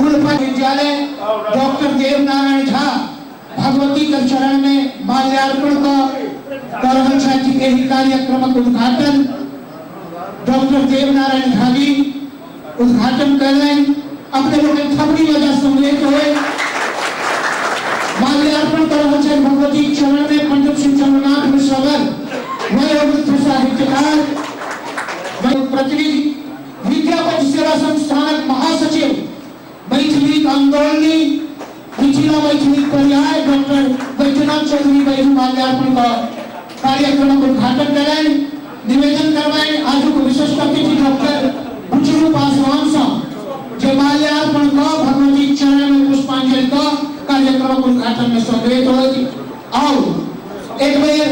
कुलपति विद्यालय डॉक्टर देवनारायण झा भगवती के चरण में माल्यार्पण कर रहल छथि। एहि कार्यक्रमक उद्घाटन डॉक्टर देवनारायण झा जी उद्घाटन करें। अपने लोग थपड़ी वजह सम्मिलित हुए माल्यार्पण कर रहल छथि भगवती के चरण में पंडित सिंह चंद्रनाथ मिश्र वयोवृद्ध साहित्यकार प्रतिनिधि विद्यापति सेवा संस्थानक महासचिव मैथिली आंदोलनी मिथिला मैथिली पर्याय डॉक्टर बैजनाथ चौधरी बैजू माल्यार्पण का कार्यक्रम उद्घाटन करें। निवेदन करवाएं आजू को विशेष अतिथि डॉक्टर बुचरू पासवान साहब जे माल्यार्पण का भगवती चरण में पुष्पांजलि का कार्यक्रम उद्घाटन में सम्मिलित होगी। आओ एक बेर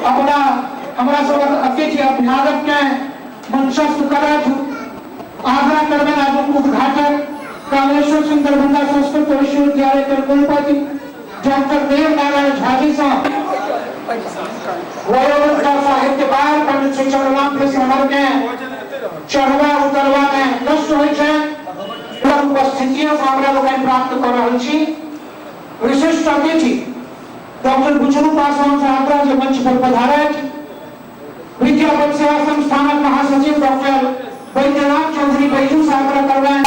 अपना हमरा सब अतिथि अभिभावक के मंचस्थ करत आग्रह करबे आज उद्घाटन कामेश्वर सिंह दरभंगा संस्कृत विश्वविद्यालय के कुलपति डॉक्टर देवनारायण झा जी साहब वयोवृद्ध साहित्यकार पंडित सिंह चंद्रनाथ मिश्र के चढ़वा उतरवा में कष्ट होइ छै उपस्थितियों हमरा लोग प्राप्त कर रहल छी। विशिष्ट अतिथि डॉक्टर बुचरू पासवान साहब जो मंच पर पधारत विद्यापति सेवा संस्थानक महासचिव डॉक्टर बैजनाथ चौधरी बैजू साहब करवाएं।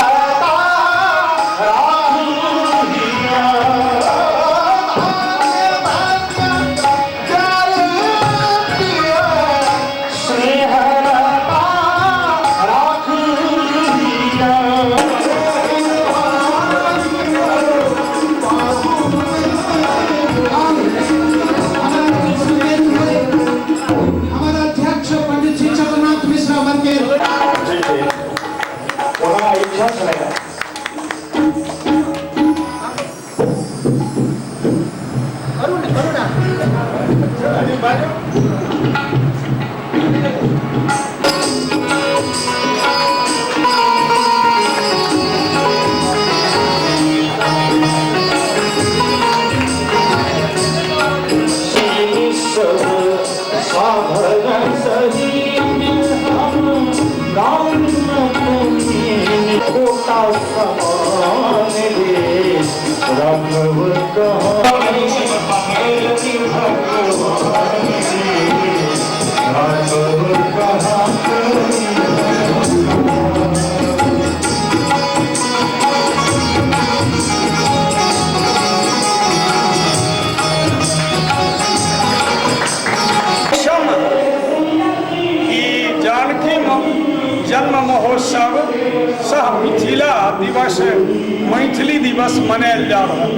जन्म महोत्सव सह मिथिला दिवस मैथिली दिवस मनायल जा रहा है।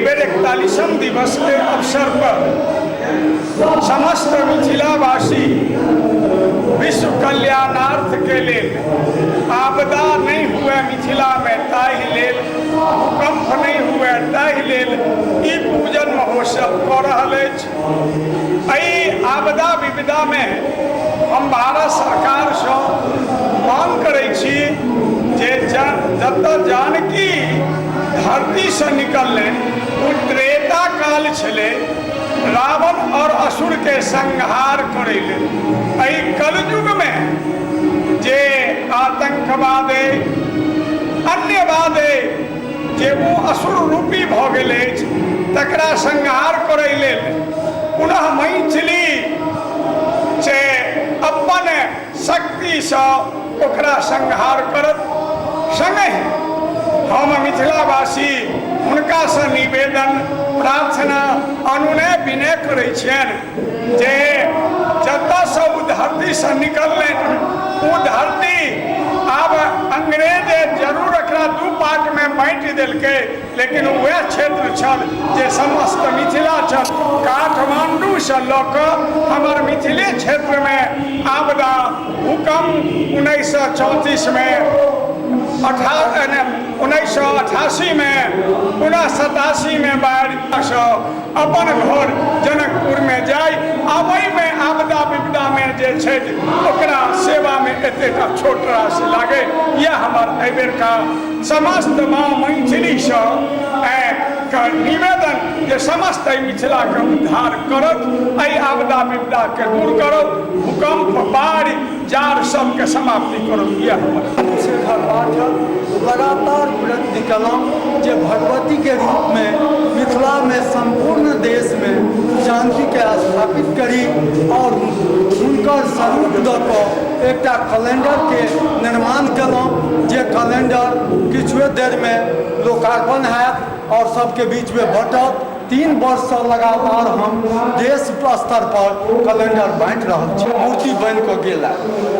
बेर 41वें दिवस के अवसर पर समस्त मिथिलावासी विश्व कल्याणार्थ के लिए आपदा नहीं हुए मिथिला में ताहि लेल भूकंप नहीं हुए ताहि लेल ई पूजन महोत्सव कर रहल अछि। आपदा विपदा में हम भारत सरकार से मांग करे छी जे जब जानकी धरती से निकलने वो त्रेता काल छले रावण और असुर के संहार करे कलयुग में जे आतंकवादे अन्यवादे जे वो असुर रूपी भ गेले तकरा संहार करे लेल पुनः मैथिली से अपन शक्ति से ओकरा संहार करत संगे हम मिथिलावासी उनका से निवेदन प्रार्थना अनुनय विनय करे छियनि जे जतऽ से ओ धरती से निकलने वो धरती अब अंग्रेज जरूर एकरा दू पार्ट में बांटि देलकै लेकिन वह क्षेत्र छल जे समस्त मिथिला छल। काठमांडू से लऽ कऽ हमर मिथिले क्षेत्र में आपदा भूकंप 1934 में 1988 में पुनः 87 में बाढ़ अपन घर जनकपुर में जाय अवै में आपदा विपदा में जे छै ओकरा सेवा में एतेटा छोट राशि लागे। यह हमर एहिबेर का समस्त माँ मैथिली से निवेदन जे समस्त मिथिला के उद्धार करत, आपदा विपदा के दूर करत। भूकंप बाढ़ जार सबके समाप्ति करो। यह शेखर पाठक लगातार प्रयत्न कलम जे भगवती के रूप में मिथिला में संपूर्ण देश में जानकी के स्थापित करी और उनकर स्वरूप दऽ कऽ एकटा कैलेंडर के निर्माण कलम जे कैलेंडर किछुए देर में लोकार्पण हैत और सबके बीच में बँटत। 3 वर्ष से लगातार हम देश स्तर पर कैलेंडर बाँटि रहल छी, मूर्ति बनि कऽ गेल है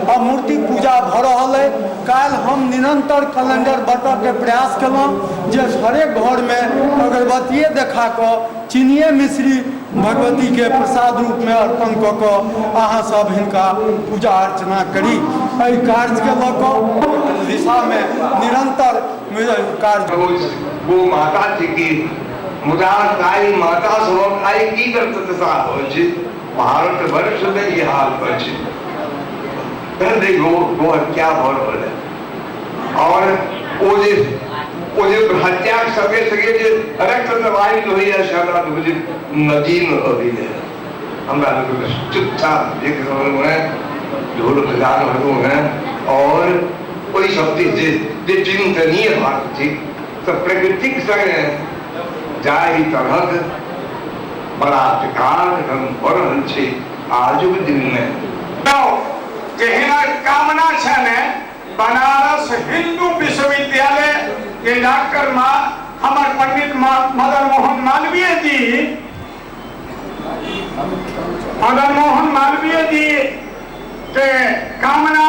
और मूर्ति पूजा भऽ रहल है। काल्हि हम निरंतर कैलेंडर बाँटऽ के प्रयास केलहुँ जे हरेक घर में अगरबत्तिए देखा कऽ चीनिये मिश्री भगवती के प्रसाद रूप में अर्पण कऽ कऽ अहाँ सब हिनका पूजा अर्चना करी। एहि कार्य के लऽ कऽ दिशा में निरंतर कार्य वो माता थी कि मुदा ताई माता सब आई की करते सा होछि भारत वर्ष में ये हाल पछे फिर देखो वो क्या भर है और वो जे हत्या सके सके जे रक्त दवाई तो है शाला तो मुझे नदीन होई है हमरा लोग चुपचाप एक समय में ढोल बजान हो है और कोई शक्ति जे चिंतनीय बात थी तो प्राकृतिक संग जाहि तरहक बलात्कार हम कर रहल छी आजुक दिन में केहना कामना छने बनारस हिंदू विश्वविद्यालय के डॉक्टर हमार पंडित मदन मोहन मालवीय जी के कामना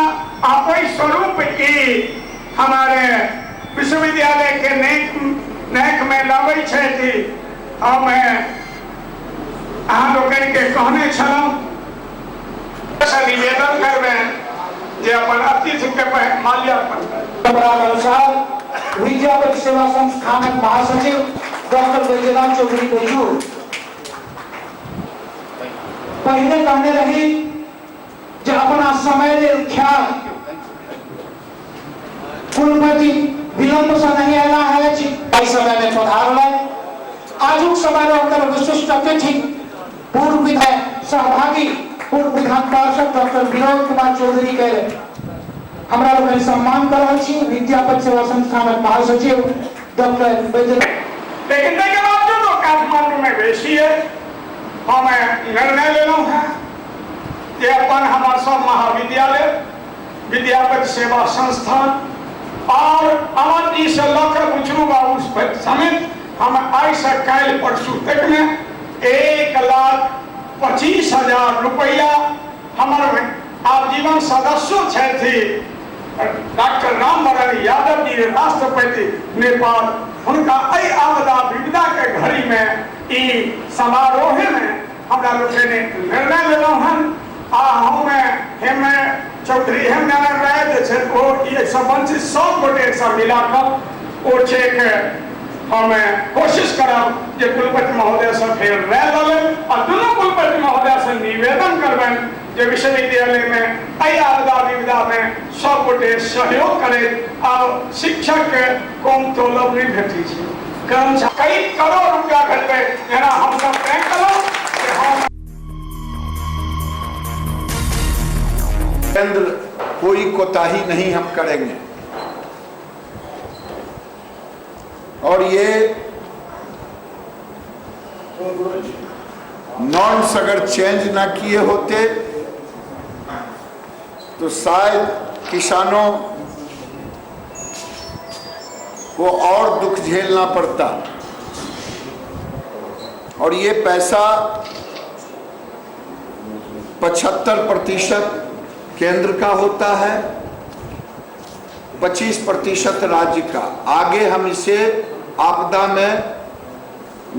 आपई स्वरूप की हमारे विश्वविद्यालय के नेक में लाबै छै थी हम अहाँ लोकन के कहने छलहुँ निवेदन करबे जे अपन अतिथि के माल्यार्पण अनुसार विद्यापति सेवा संस्थानक महासचिव डॉक्टर बैजनाथ चौधरी बैजू पहले कहने रही जो अपना समय ले ख्याल कुलपति विलंब से नहीं आना है समय में पधार आजुक समय में विशिष्ट अतिथि पूर्व विधायक सहभागी पूर्व विधान पार्षद डॉक्टर विनोद कुमार चौधरी के हमरा लोग सम्मान कर रहे छी। विद्यापति सेवा संस्थानक महासचिव डॉक्टर बैजनाथ लेकिन के बावजूद तो काठमांडू में बेसी है हमें निर्णय लेना है कि अपन हमारे सब महाविद्यालय विद्यापति सेवा संस्थान और अमर जी से लकर बुझलू बाबू समेत हम आई से कल परसों तक में 1,25,000 रुपया हमारे आजीवन सदस्यों थे डॉक्टर रामवरण यादव जी राष्ट्रपति नेपाल उनका अय आपदा विविधा के घड़ी में ई समारोह में हमरा लोग ने निर्णय लेना है हमें चौधरी हेमनारायण राय जे वो ये संबंधित सब गोटे सब मिलाकर वो चेक हमें कोशिश करब जे कुलपति महोदय से फिर राय लें और दोनों कुलपति महोदय से निवेदन करबें जे विश्वविद्यालय में अय आपदा विविधा में सब गोटे सहयोग करे और शिक्षक के कम तोलब नहीं भेटी छै कई करोड़ रुपया भेटबे जेना हम सब तय कलहुँ कि हम केंद्र कोई कोताही नहीं हम करेंगे और ये नॉर्म्स अगर चेंज ना किए होते तो शायद किसानों को और दुख झेलना पड़ता और ये पैसा 75% केंद्र का होता है, 25% राज्य का। आगे हम इसे आपदा में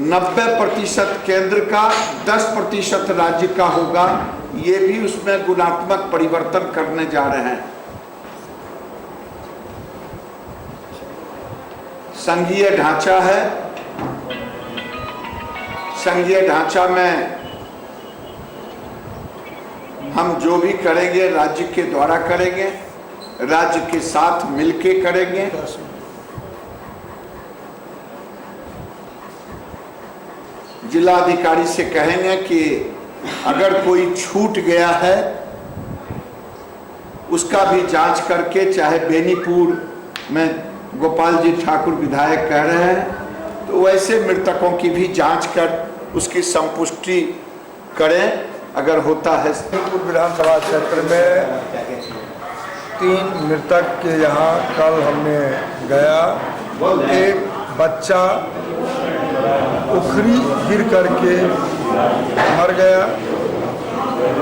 90% केंद्र का, 10% राज्य का होगा। ये भी उसमें गुणात्मक परिवर्तन करने जा रहे हैं। संघीय ढांचा है, संघीय ढांचा में हम जो भी करेंगे राज्य के द्वारा करेंगे, राज्य के साथ मिलके करेंगे। जिलाधिकारी से कहेंगे कि अगर कोई छूट गया है उसका भी जांच करके, चाहे बेनीपुर में गोपाल जी ठाकुर विधायक कह रहे हैं, तो वैसे मृतकों की भी जांच कर उसकी संपुष्टि करें अगर होता है। बेनीपुर विधानसभा क्षेत्र में 3 मृतक के यहाँ कल हमने गया। एक बच्चा उखरी गिर करके मर गया,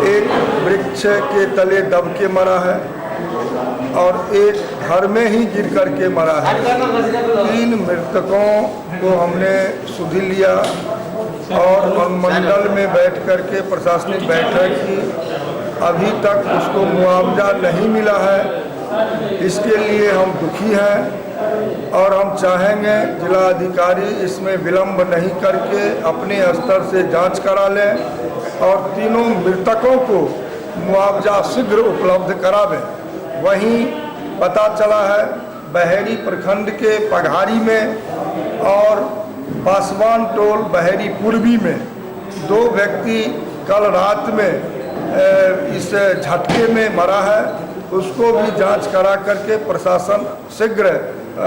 एक वृक्ष के तले दब के मरा है और एक घर में ही गिर करके मरा है। 3 मृतकों को हमने सुध लिया और अनुमंडल में बैठ करके प्रशासनिक बैठक की। अभी तक उसको मुआवजा नहीं मिला है, इसके लिए हम दुखी हैं और हम चाहेंगे जिला अधिकारी इसमें विलंब नहीं करके अपने स्तर से जांच करा लें और तीनों मृतकों को मुआवजा शीघ्र उपलब्ध करावें। वहीं पता चला है बहेरी प्रखंड के पघारी में और पासवान टोल बहेरी पूर्वी में 2 व्यक्ति कल रात में इस झटके में मरा है। उसको भी जांच करा करके प्रशासन शीघ्र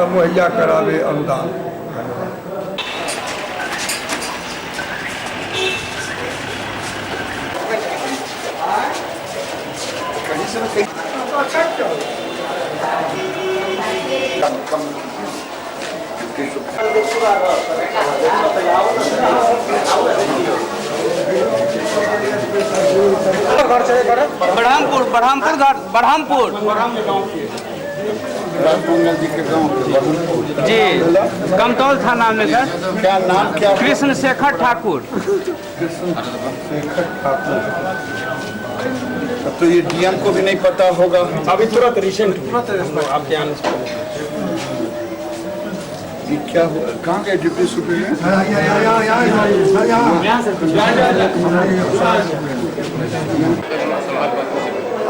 मुहैया करावे अनुदान। बढ़ामपुर बढ़ामपुर घाट बढ़ामपुर जी के गाँव जी कमतौल थाना में सर। क्या नाम क्या? कृष्ण शेखर ठाकुर। तो ये डीएम को भी नहीं पता होगा। अभी तुरंत रिसेंट आपके आने से ये क्या हुआ? कहाँ गए डिप्टी सुप्रीम?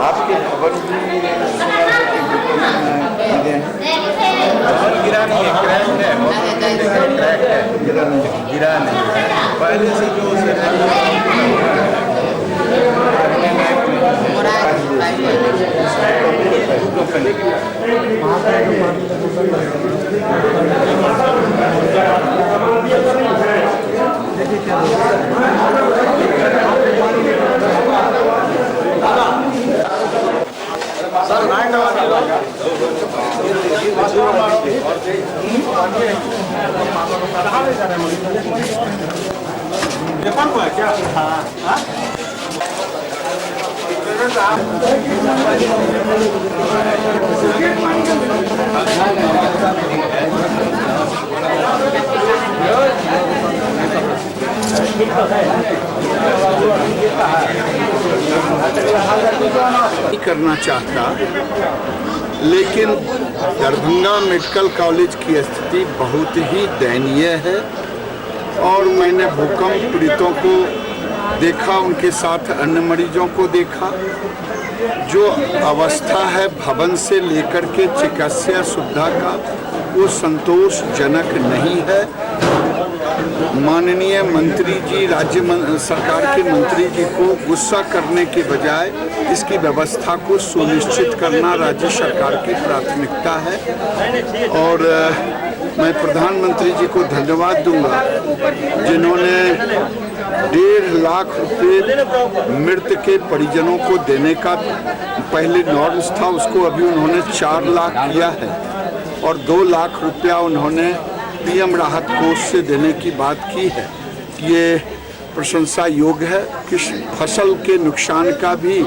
आपके खबर गिरा नहीं है, क्रैक है, गिरा नहीं पहले से जो करना चाहता, लेकिन दरभंगा मेडिकल कॉलेज की स्थिति बहुत ही दयनीय है और मैंने भूकंप पीड़ितों को देखा, उनके साथ अन्य मरीजों को देखा। जो अवस्था है भवन से लेकर के चिकित्सा सुविधा का, वो संतोषजनक नहीं है। माननीय मंत्री जी, सरकार के मंत्री जी को गुस्सा करने के बजाय इसकी व्यवस्था को सुनिश्चित करना राज्य सरकार की प्राथमिकता है। और मैं प्रधानमंत्री जी को धन्यवाद दूंगा जिन्होंने 1.5 लाख रुपए मृत के परिजनों को देने का पहले नॉर्म्स था, उसको अभी उन्होंने 4 लाख किया है और 2 लाख रुपया उन्होंने पीएम राहत कोष से देने की बात की है। ये प्रशंसा योग्य है। किस फसल के नुकसान का भी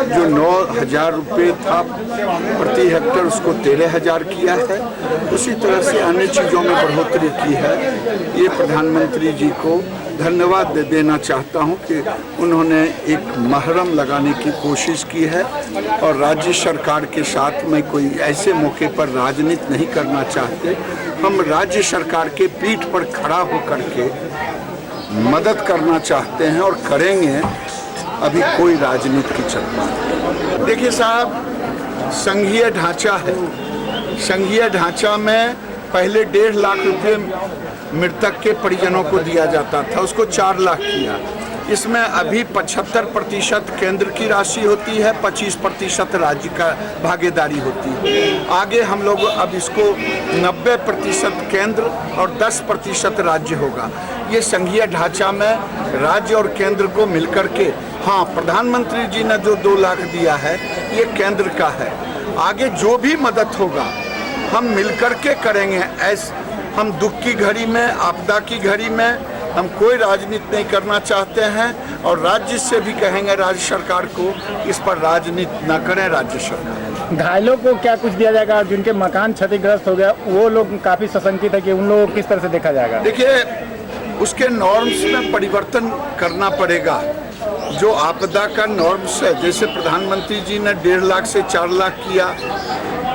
जो 9,000 रुपये था प्रति हेक्टेयर, उसको 13,000 किया है। उसी तरह से अन्य चीज़ों में बढ़ोतरी की है। ये प्रधानमंत्री जी को धन्यवाद देना चाहता हूं कि उन्होंने एक महरम लगाने की कोशिश की है और राज्य सरकार के साथ में कोई ऐसे मौके पर राजनीति नहीं करना चाहते। हम राज्य सरकार के पीठ पर खड़ा होकर के मदद करना चाहते हैं और करेंगे। अभी कोई राजनीति की चर्चा। देखिए साहब, संघीय ढांचा है। संघीय ढांचा में पहले 1.5 लाख रुपए मृतक के परिजनों को दिया जाता था, उसको 4 लाख किया। इसमें अभी 75% केंद्र की राशि होती है, 25% राज्य का भागीदारी होती है। आगे हम लोग अब इसको 90% केंद्र और 10% राज्य होगा। ये संघीय ढांचा में राज्य और केंद्र को मिलकर के, हाँ, प्रधानमंत्री जी ने जो 2 लाख दिया है ये केंद्र का है। आगे जो भी मदद होगा हम मिलकर के करेंगे। हम दुख की घड़ी में, आपदा की घड़ी में हम कोई राजनीति नहीं करना चाहते हैं और राज्य से भी कहेंगे राज्य सरकार को इस पर राजनीति न करें। राज्य सरकार घायलों को क्या कुछ दिया जाएगा? जिनके मकान क्षतिग्रस्त हो गया वो लोग काफ़ी सशंकित है कि उन लोगों को किस तरह से देखा जाएगा? देखिए, उसके नॉर्म्स में परिवर्तन करना पड़ेगा। जो आपदा का नॉर्म्स है, जैसे प्रधानमंत्री जी ने 1.5 लाख से 4 लाख किया,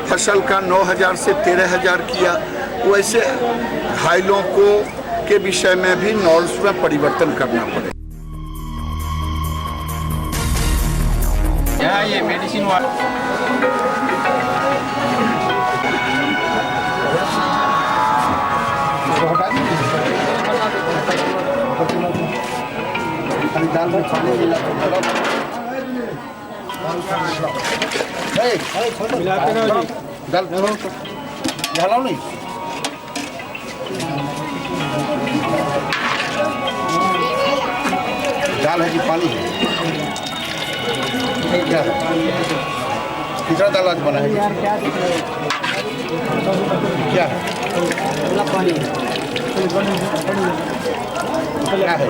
फसल का 9,000 से 13,000 किया, वैसे घायलों को के विषय में भी नॉर्म्स में परिवर्तन करना पड़ेगा। यहाँ ये मेडिसिन वाला दाल है कि पानी है? क्या कितना दाल आज बना है? क्या है? क्या है?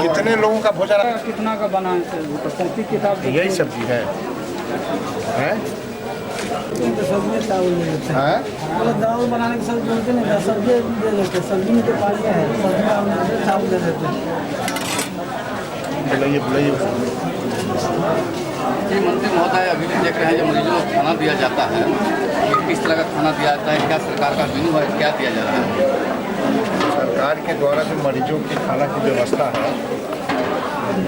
कितने लोगों का भोजन? कितना का बना है? यही सब्जी है, हैं? दाल बनाने के साथ बोलते नहीं, सब्जी दे देते, सब्जी में तो पानी है, सब्जी में चावल दे देते हैं। बुलाइए। जी मंत्री महोदय, अभी भी देख रहे हैं जो मरीजों को खाना दिया जाता है, ये किस तरह का खाना दिया जाता है? क्या सरकार का मेनू है, क्या दिया जा रहा है? सरकार के द्वारा जो मरीजों की खाना की व्यवस्था है,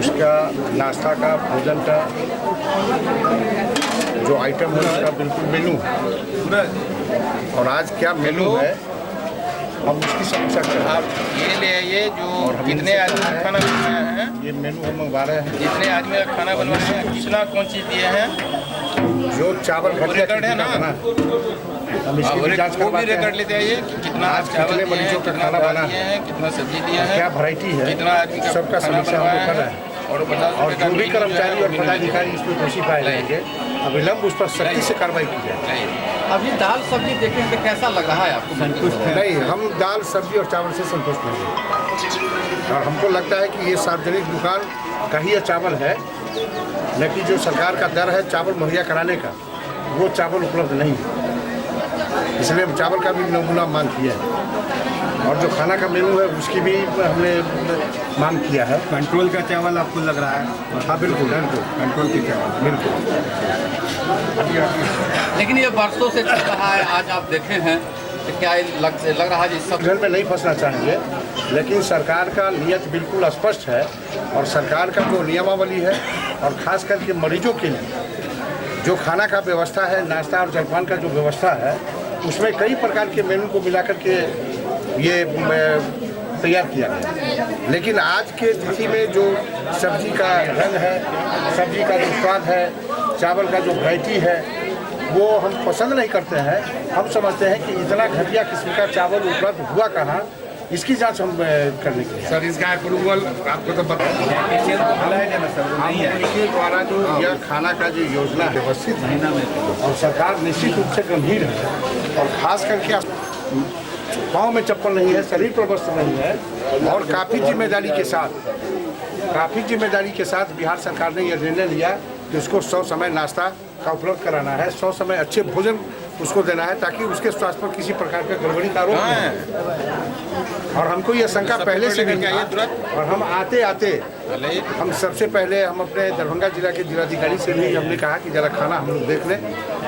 उसका नाश्ता का, भोजन का जो आइटम है उसका बिल्कुल मेनू है। और आज क्या मेनू है हम उसकी समीक्षा कर रहे हैं। आप ये ले आइए जो कितने आदमी का खाना बनवाया है, ये मेनू हम मंगवा रहे हैं। जितने आदमी का खाना बनवाया है, कितना कौन चीज़ दिए हैं, जो चावल रिकॉर्ड है ना? हम इसकी भी जांच वो भी करवाते रिकॉर्ड हैं। लेते आइए कि कितना आज चावल कितने दिए हैं, मरीजों का कितना खाना दाल बना दिए हैं, कितना सब्जी दिए हैं, क्या वैरायटी है, कितना आदमी का सबका खाना समीक्षा हम लोग बनवाया कर रहे है, हैं। और 50 और रुपये का जो भी बिल जो है कर्मचारी वो और मिलना पदाधिकारी इसमें दोषी पाए जाएंगे, अविलंब उस पर सख्ती से कार्रवाई की जाए। चाहिए। अभी दाल सब्जी देखें तो कैसा लग रहा है आपको? नहीं, हम दाल सब्जी और चावल से संतुष्ट नहीं हैं। और हमको लगता है कि ये सार्वजनिक दुकान का ही ये चावल है, लेकिन जो सरकार का दर है चावल मुहैया कराने का, वो चावल उपलब्ध नहीं है। इसलिए हम चावल का भी नमूना मांग किया है और जो खाना का मेनू है उसकी भी हमने मांग किया है। कंट्रोल का चावल आपको लग रहा है? हाँ बिल्कुल, कंट्रोल की चावल बिल्कुल। लेकिन ये बरसों से चल रहा है, आज आप देखे हैं तो क्या लग रहा है जी सब घर में नहीं फंसना चाहेंगे, लेकिन सरकार का नियत बिल्कुल स्पष्ट है और सरकार का जो नियमावली है और ख़ास करके मरीजों के लिए जो खाना का व्यवस्था है, नाश्ता और जलपान का जो व्यवस्था है, उसमें कई प्रकार के मेनू को मिलाकर के ये तैयार किया गया। लेकिन आज के स्थिति में जो सब्जी का रंग है, सब्जी का जो स्वाद है, चावल का जो वैरायटी है, वो हम पसंद नहीं करते हैं। हम समझते हैं कि इतना घटिया किस्म का चावल उपलब्ध हुआ कहाँ, इसकी जांच हम करने के लिए। सर, इसका अप्रूवल आपको तो इसके द्वारा जो यह खाना का जो योजना है व्यवस्थित महीना में, और सरकार निश्चित रूप से गंभीर है और खास करके पाँव में चप्पल नहीं है, शरीर पर वस्त्र नहीं है और काफ़ी जिम्मेदारी के साथ बिहार सरकार ने यह निर्णय लिया कि उसको 100 समय नाश्ता का उपलब्ध कराना है, 100 समय अच्छे भोजन उसको देना है ताकि उसके स्वास्थ्य पर किसी प्रकार का गड़बड़ी का आरोप नहीं। और हमको यह शंका पहले से भी थी और हम आते हम सबसे पहले हम अपने दरभंगा जिला के जिलाधिकारी से भी हमने कहा कि जरा खाना हम लोग देख लें,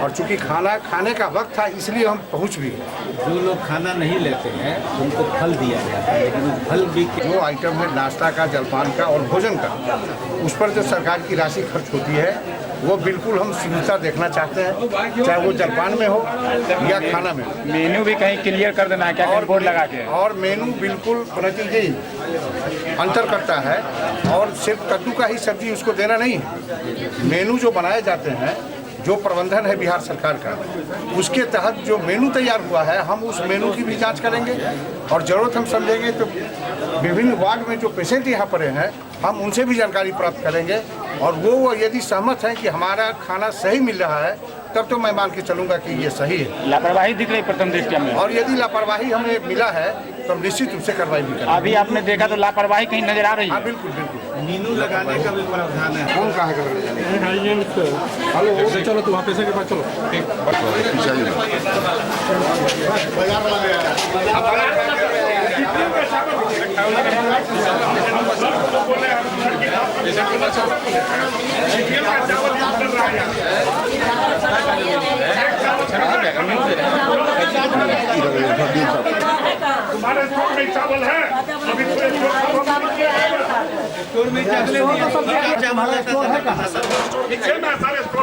और चूंकि खाना खाने का वक्त था इसलिए हम पहुंच भी गए। जो लोग खाना नहीं लेते हैं उनको फल दिया जाता है, लेकिन फल भी जो आइटम है नाश्ता का, जलपान का और भोजन का, उस पर जो सरकार की राशि खर्च होती है वो बिल्कुल हम शुद्धता देखना चाहते हैं, चाहे वो जलपान में हो या खाना में हो। मेन्यू भी कहीं क्लियर कर देना है क्या, बोर्ड लगा के? और मेनू बिल्कुल प्रति दिन अंतर करता है। और सिर्फ कद्दू का ही सब्जी उसको देना नहीं है। मेनू जो बनाए जाते हैं, जो प्रबंधन है बिहार सरकार का, उसके तहत जो मेनू तैयार हुआ है, हम उस मेनू की भी जांच करेंगे और ज़रूरत हम समझेंगे तो विभिन्न वार्ड में जो पेशेंट यहाँ पड़े हैं, हम उनसे भी जानकारी प्राप्त करेंगे। और वो यदि सहमत हैं कि हमारा खाना सही मिल रहा है, तब तो मैं मान के चलूँगा कि ये सही है। लापरवाही दिख रही प्रथम दृष्टया में, और यदि लापरवाही हमें मिला है तो हम निश्चित रूप से कार्रवाई भी करेंगे। अभी आपने देखा तो लापरवाही कहीं नजर आ रही है। हाँ, बिल्कुल बिल्कुल। मीनू लगाने का भी प्रावधान है। कौन कहाँ है? हेलो, चलो तुम वहाँ पैसे के पास चलो। तुम्हारे स्टोर में चावल है, अभी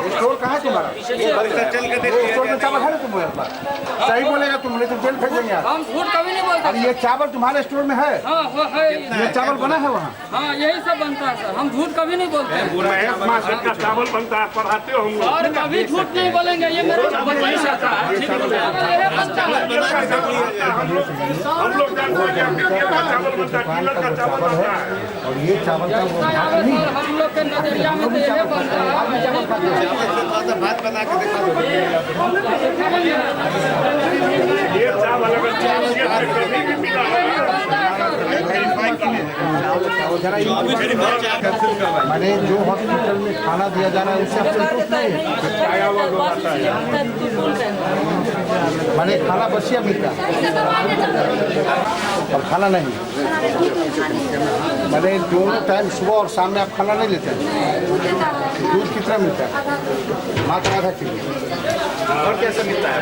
स्टोर कहाँ है तुम्हारा? स्टोर में चावल है ना तुम्हारे पास? सही बोलेगा तुमने तो जेल भेजेंगे। हम झूठ कभी नहीं बोलते। और ये चावल तुम्हारे स्टोर में है? हाँ वो है। ये चावल बना है वहाँ? हाँ यही सब बनता है सर, हम झूठ कभी नहीं बोलते। का चावल बनता है, पढ़ाते होंगे। और कभी झूठ नहीं बोलेंगे, ये मेरा बच्चा आता है। हम लोग जानते हैं कि आपके केरल का चावल बनता है, केरल का चावल बनता है। और ये चावल का हम लोग के नजरिया में तो यही बनता है। भात बना के दिखा दो। ये चावल अगर कभी भी मिला मैंने जो हॉस्पिटल में खाना दिया जा रहा है उससे आप संतुष्ट नहीं है? मैंने खाना बसिया मिलता और खाना नहीं। मैंने दोनों टाइम सुबह और शाम में आप खाना नहीं लेते हैं। दूध कितना मिलता है? मात्र आधा किलो। और कैसे मिलता है?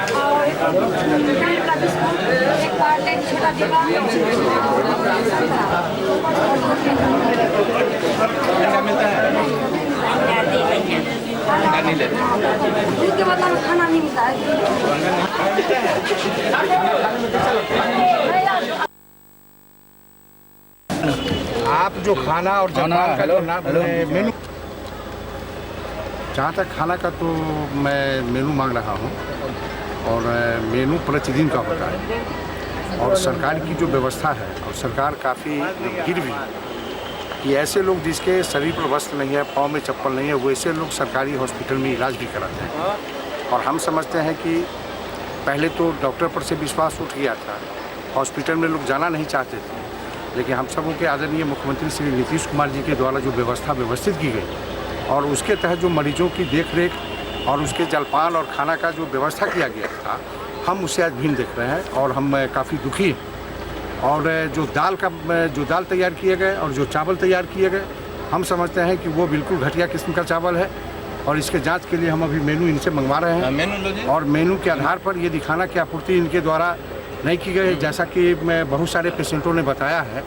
क्या मिलता है? नहीं लेते। खाना नहीं मिलता है। आप जो खाना और जलपान का नाम मेनू, जहाँ तक खाना का तो मैं मेनू मांग रहा हूँ और मेनू प्रतिदिन का होता है। और सरकार की जो व्यवस्था है, और सरकार काफ़ी गिर भी कि ऐसे लोग जिसके शरीर पर वस्त्र नहीं है, पाँव में चप्पल नहीं है, वैसे लोग सरकारी हॉस्पिटल में इलाज भी कराते हैं। और हम समझते हैं कि पहले तो डॉक्टर पर से विश्वास उठ गया था, हॉस्पिटल में लोग जाना नहीं चाहते थे। लेकिन हम सबों के आदरणीय मुख्यमंत्री श्री नीतीश कुमार जी के द्वारा जो व्यवस्था व्यवस्थित की गई और उसके तहत जो मरीजों की देखरेख और उसके जलपान और खाना का जो व्यवस्था किया गया था, हम उससे आज भिन्न देख रहे हैं और हम काफ़ी दुखी हैं। और जो दाल तैयार किए गए और जो चावल तैयार किए गए, हम समझते हैं कि वो बिल्कुल घटिया किस्म का चावल है। और इसके जांच के लिए हम अभी मेनू इनसे मंगवा रहे हैं और मेनू के आधार पर यदि खाना की आपूर्ति इनके द्वारा नहीं की गई, जैसा कि बहुत सारे पेशेंटों ने बताया है,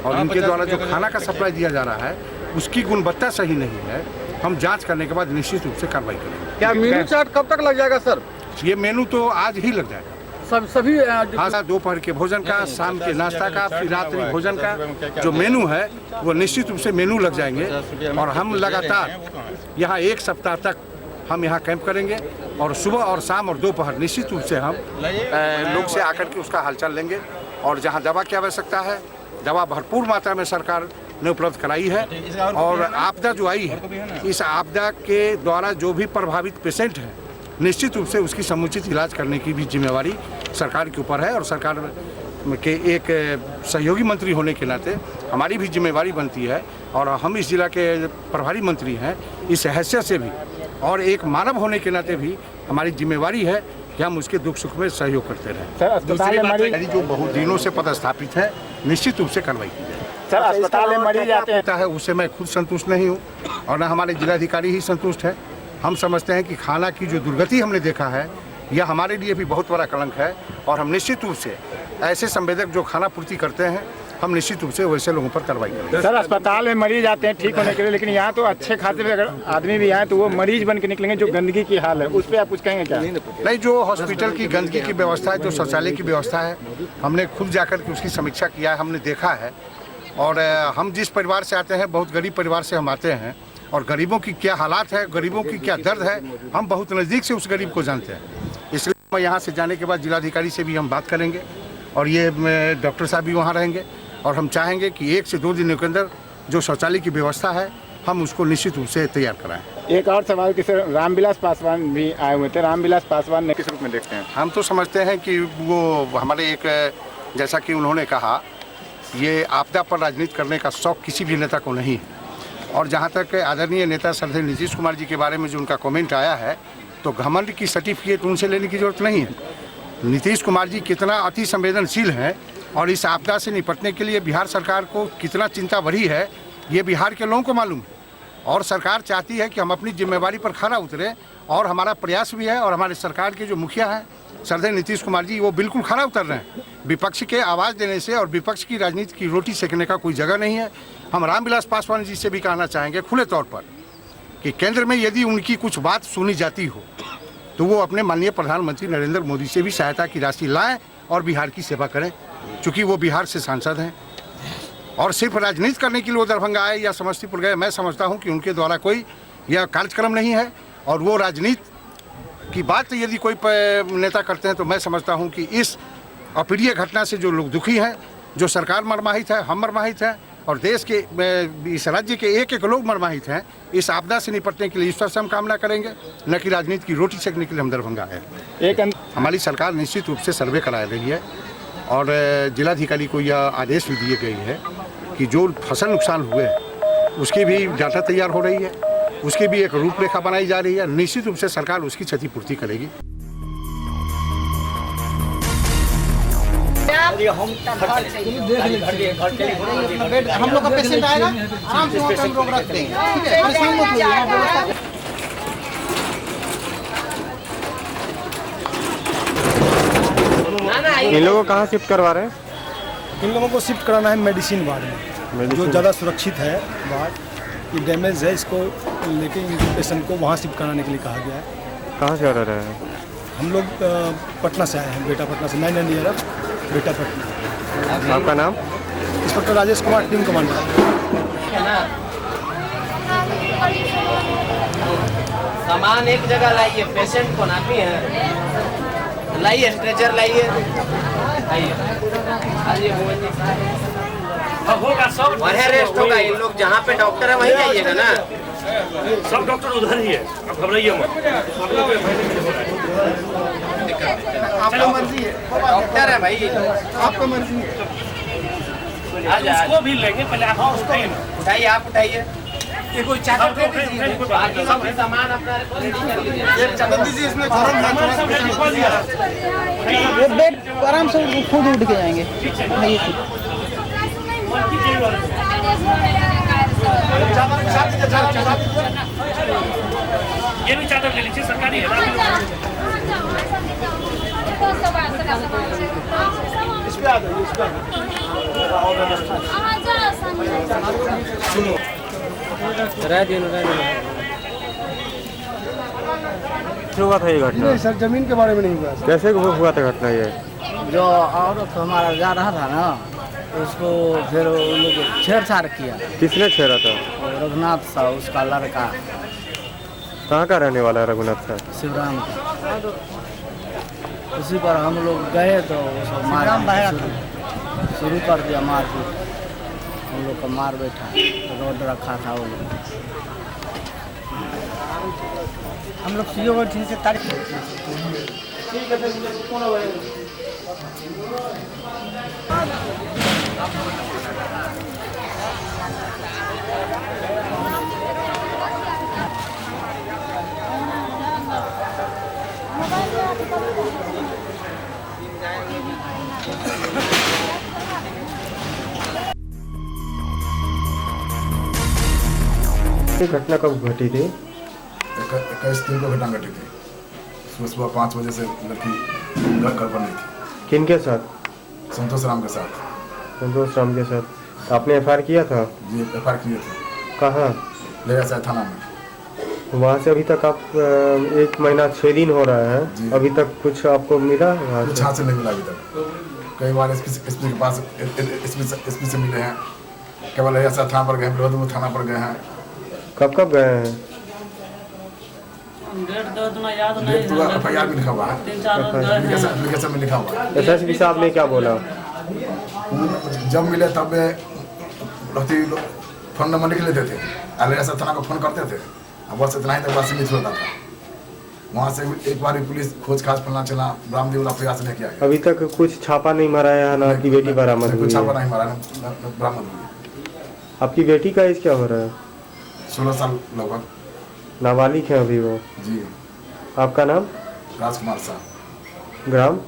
और इनके द्वारा जो खाना का सप्लाई दिया जा रहा है उसकी गुणवत्ता सही नहीं है, हम जांच करने के बाद निश्चित रूप से कार्रवाई करेंगे। क्या मेनू चार्ट कब तक लग जाएगा सर? ये मेनू तो आज ही लग जाएगा। सभी हाँ, दोपहर के भोजन का, शाम के नाश्ता का, फिर रात्रि भोजन का जो मेनू है वो निश्चित रूप से मेनू लग जाएंगे। और हम लगातार यहाँ 1 सप्ताह तक हम यहाँ कैंप करेंगे और सुबह और शाम और दोपहर निश्चित रूप से हम लोग से आकर के उसका हालचाल लेंगे। और जहाँ दवा की आवश्यकता है, दवा भरपूर मात्रा में सरकार ने उपलब्ध कराई है। और आपदा जो आई है, इस आपदा के द्वारा जो भी प्रभावित पेशेंट हैं, निश्चित रूप से उसकी समुचित इलाज करने की भी जिम्मेवारी सरकार के ऊपर है। और सरकार के एक सहयोगी मंत्री होने के नाते हमारी भी जिम्मेवारी बनती है और हम इस जिला के प्रभारी मंत्री हैं, इस हैसियत से भी और एक मानव होने के नाते भी हमारी जिम्मेवारी है कि हम उसके दुख सुख में सहयोग करते रहें। दूसरी बात जो बहुत दिनों से पदस्थापित है, निश्चित रूप से कार्रवाई की जाए। सर, अस्पताल में मरीज आते हैं, उससे मैं खुद संतुष्ट नहीं हूँ और न हमारे जिलाधिकारी ही संतुष्ट है। हम समझते हैं कि खाना की जो दुर्गति हमने देखा है, यह हमारे लिए भी बहुत बड़ा कलंक है। और हम निश्चित रूप से ऐसे संवेदक जो खाना पूर्ति करते हैं, हम निश्चित रूप से वैसे लोगों पर कार्रवाई करेंगे। सर, अस्पताल में मरीज आते हैं ठीक होने के लिए, लेकिन यहाँ तो अच्छे खासे अगर आदमी भी आए तो वो मरीज बन के निकलेंगे। जो गंदगी की हाल है उस पर आप कुछ कहेंगे क्या? नहीं, जो हॉस्पिटल की गंदगी की व्यवस्था है, जो शौचालय की व्यवस्था है, हमने खुद जाकर के उसकी समीक्षा किया है, हमने देखा है। और हम जिस परिवार से आते हैं, बहुत गरीब परिवार से हम आते हैं, और गरीबों की क्या हालात है, गरीबों की क्या दर्द है, हम बहुत नज़दीक से उस गरीब को जानते हैं। इसलिए मैं यहाँ से जाने के बाद जिलाधिकारी से भी हम बात करेंगे, और ये डॉक्टर साहब भी वहाँ रहेंगे, और हम चाहेंगे कि 1 से 2 दिनों के अंदर जो शौचालय की व्यवस्था है हम उसको निश्चित रूप से तैयार कराएं। एक और सवाल कि सर रामविलास पासवान भी आए हुए थे, रामविलास पासवान ने किस रूप में देखते हैं? हम तो समझते हैं कि वो हमारे एक, जैसा कि उन्होंने कहा, ये आपदा पर राजनीति करने का शौक किसी भी नेता को नहीं है। और जहाँ तक आदरणीय नेता श्रद्धेय नीतीश कुमार जी के बारे में जो उनका कमेंट आया है, तो घमंड की सर्टिफिकेट उनसे लेने की जरूरत नहीं है। नीतीश कुमार जी कितना अति संवेदनशील हैं, और इस आपदा से निपटने के लिए बिहार सरकार को कितना चिंता बढ़ी है, ये बिहार के लोगों को मालूम है। और सरकार चाहती है कि हम अपनी जिम्मेवारी पर खरा उतरें, और हमारा प्रयास भी है, और हमारे सरकार के जो मुखिया हैं श्रद्धेय नीतीश कुमार जी, वो बिल्कुल खरा उतर रहे हैं। विपक्ष के आवाज़ देने से और विपक्ष की राजनीति की रोटी सेकने का कोई जगह नहीं है। हम रामविलास पासवान जी से भी कहना चाहेंगे खुले तौर पर कि केंद्र में यदि उनकी कुछ बात सुनी जाती हो तो वो अपने माननीय प्रधानमंत्री नरेंद्र मोदी से भी सहायता की राशि लाएं और बिहार की सेवा करें, चूँकि वो बिहार से सांसद हैं। और सिर्फ राजनीति करने के लिए वो दरभंगा आए या समस्तीपुर गए, मैं समझता हूँ कि उनके द्वारा कोई यह कार्यक्रम नहीं है। और वो राजनीति की बात यदि कोई नेता करते हैं तो मैं समझता हूँ कि इस अप्रिय घटना से जो लोग दुखी हैं, जो सरकार मर्माहित है, हम मर्माहित हैं, और देश के इस राज्य के एक एक लोग मर्माहित हैं, इस आपदा से निपटने के लिए ईश्वर से हम कामना करेंगे, न कि राजनीति की रोटी सेकने के लिए हम दरभंगा आए। हमारी सरकार निश्चित रूप से सर्वे करा रही है, और जिलाधिकारी को यह आदेश भी दिए गए हैं कि जो फसल नुकसान हुए उसकी भी डाटा तैयार हो रही है, उसकी भी एक रूपरेखा बनाई जा रही है। निश्चित रूप से सरकार उसकी क्षतिपूर्ति करेगी। हम लोग का पेशेंट आएगा, आराम से हम लोग रखते हैं, ठीक है, परेशान मत होइए। इन लोगों को कहाँ शिफ्ट करवा रहे हैं? इन लोगों को शिफ्ट कराना है मेडिसिन वार्ड में, जो ज़्यादा सुरक्षित है वार्ड। ये डैमेज है, इसको लेके पेशेंट को वहाँ शिफ्ट कराने के लिए कहा गया है। कहाँ से आ रहे हैं? हम लोग पटना से आए हैं, बेटा पटना से, 9 ईयर बेटा पटना। आपका नाम? Inspector Rajesh Kumar, team commander. सामान एक जगह लाइए, पेशेंट को नापी है, लाइए स्ट्रेचर लाइए, वहीं रेस्ट होगा। इन लोग जहाँ पे डॉक्टर है वहीं जाइएगा ना, सब डॉक्टर उधर ही है, अब घबराइए मत। आपका मर्जी है, डॉक्टर है भाई, आपका मर्जी है। उसको भी लेंगे, पहले आप उठाइए ना, उठाइए, आप उठाइए। ये कोई चादर दे दीजिए, बाकी सब सामान अपना रेडी कर लीजिए। एक चादर दीजिए, इसमें गरम है, सामान सब रेडी कर दिया। ये बेड आराम से खुद उठ के जाएंगे। ये भी चादर ले लीजिए, सरकारी है ना। हुआ था ये घटना? नहीं सर, जमीन के बारे में नहीं हुआ। कैसे हुआ था घटना ये? जो औरत हमारा जा रहा था ना, उसको फिर उन लोग छेड़छाड़ किया। किसने छेड़ा था? रघुनाथ साहब, उसका लड़का। कहाँ का रहने वाला है रघुनाथ साहब? शिवराम का। उसी पर हम लोग गए तो शुरू कर दिया मारपीट। हम लोग को मार बैठा, रोड रखा था वो लोग। हम लोग सीओ को ठीक से तारीख ये घटना कब घटी थी? 21 दिन को घटना घटी थी। सुबह 5 बजे से लड़की घर पर नहीं थी। किनके साथ? संतोष राम के साथ। संतोष राम के साथ। आपने FIR किया था? जी, FIR किए थे। कहाँ? लेगा थाना में। वहाँ से अभी तक आप 1 महीना 6 दिन हो रहा है, अभी तक कुछ आपको मिला? कुछ हाथ से नहीं मिला अभी तक। कई बार एसपी के पास एसपी से मिले हैं, केवल ऐसा थाना पर गए, बृहदपुर थाना पर गए हैं। कब कब गए हैं? डेट तो इतना याद नहीं डेट तो है। FIR में लिखा हुआ है, 3-4 रोज गए हैं। एप्लीकेशन में लिखा हुआ है। SSP साहब ने क्या बोला? जब मिले तब फोन नंबर लिख लेते थे, अरे ऐसा थाना को फोन करते थे, अब बस इतना ही तक बस सीमित होता था। वहाँ से एक बार पुलिस खोज खाज फलना चला, बरामदी वाला प्रयास नहीं किया। अभी तक कुछ छापा नहीं मारा है ना? आपकी बेटी बरामद हुई कुछ छापा है? नहीं मारा, बरामद हुई। आपकी बेटी का एज क्या हो रहा है? 16 साल लगभग। नाबालिग है अभी वो? जी। आपका नाम? राजकुमार शाह। ग्राम?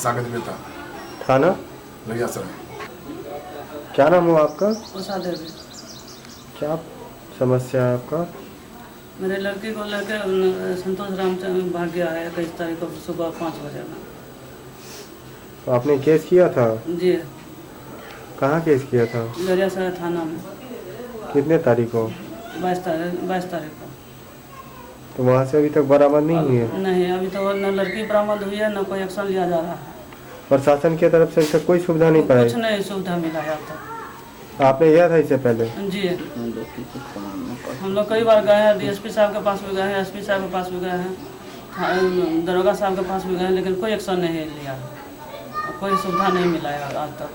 सागत बेटा। थाना? रैया सर। क्या नाम हुआ आपका? उषा देवी। क्या समस्या है आपका? मेरे लड़की को लेकर संतोष रामचंद्र भाग गया है 21 तारीख को सुबह 5 बजे में। तो आपने केस किया था? जी। कहाँ केस किया था? दरियासराय थाना में। कितने तारीख को? 22 तारीख को। तो वहाँ से अभी तक बरामद नहीं हुई है? नहीं, अभी तो न लड़की बरामद हुई है न कोई एक्शन लिया जा रहा है। प्रशासन की तरफ से अभी तक कोई सुविधा नहीं पाई? कुछ नहीं सुविधा मिला है अब तक। आपने किया था इससे पहले? जी। हम लोग कई बार गए हैं, DSP साहब के पास भी गए हैं, SP साहब के पास भी गए हैं, दरोगा साहब के पास भी गए हैं, लेकिन कोई एक्शन नहीं लिया, कोई सुविधा नहीं मिला है आज तक।